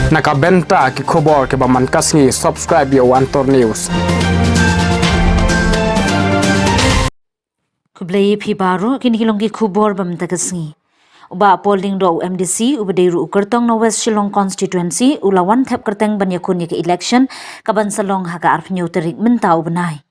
Nakabenta ki khobor ke baman kasngi subscribe yo Antor News. Kublai phi baru kini hilongki khubor bam tagasngi. Uba polling do MDC ubadeiru ukertong na West Shillong constituency ulawan thep kerteng banyakun ke election kaban salong haka arfnyo terik mentau benai.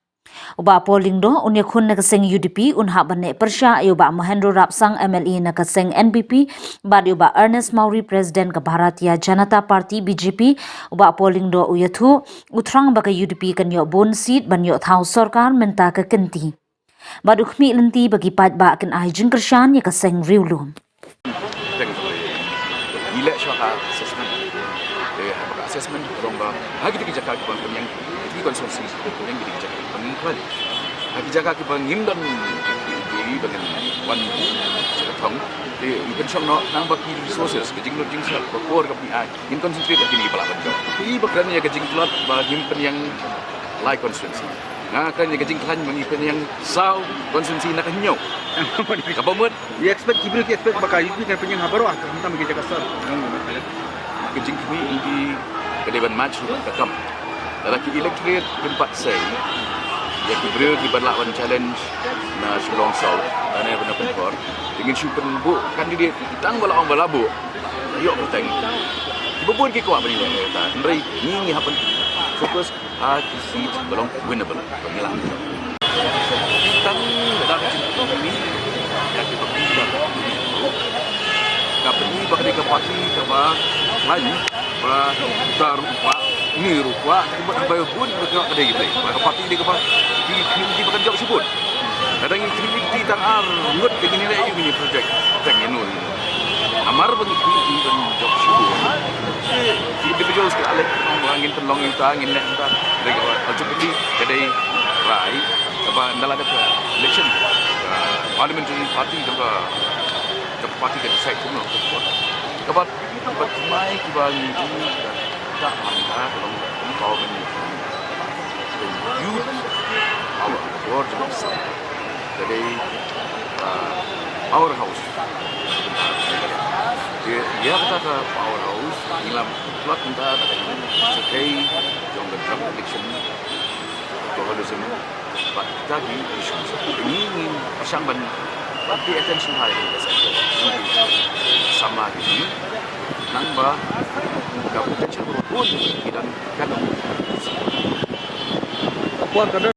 Uba polling do unyakun nakaseng UDP unha bane persya uba Mahendra Rapsang MLE nakaseng NBP bad uba Ernest Mauri President ka Bharatiya Janata Party BJP uba polling do uyathu utrang baka UDP kanyo bon seat banyo thau sarkar menta ka kenti. Badukmi lenti bagi patba kan ai jingkershan ya kaseng riulum. Election assessment, assessment romba. Hagi kita jaga kibang yang itu konsumsi yang kita jaga kibang kuali. Hagi jaga kibang dan jadi bagian wan setong. Even shong no nang bagi resources kejing lot jing sel bakor kami ai. In concentrate lagi ni pelaban jauh. Ini bagian yang kejing lot bagi yang like constituency. Nah, kan yang kejing kan mengipen yang sau konsumsi nak nyau. Apa mud? You expect Kibril expect bakal itu kan penyang habaru ah kita magi jaga sar. Kejing kami ini kedepan match kakam. Dalam electorate tempat saya, ya Kibril di berlawan challenge na Shillong South dan yang benar benar dengan super bu kandidat tang bala orang balabu. Yo petang. Ibu pun kikuat bani kita. Ndai ni happen fokus hati seat belum winnable pemilang. Tang dalam kejing ini yang kita buat. Kapeni bakal parti kaba lain rupa ni rupa bayu pun bergerak kedai kita. Parti dia kaba di bakal jawab sebut. Kadang ini tang ar ngut dengan nilai ini projek tang ini. Amar bagi ini dan jawab sebut. Individual sekali angin pelong itu angin lek entah mereka ultimately kedai rai sebab dalam ada election parliamentary party juga parti ke decide semua sebab mai kibang ini tak mangga kalau youth our world jadi powerhouse dia kata ke powerhouse dalam plot kita sebagai yang dalam election pluralism bagi isu ini persamaan pay attention high sama ini nambah potential pun dan kalau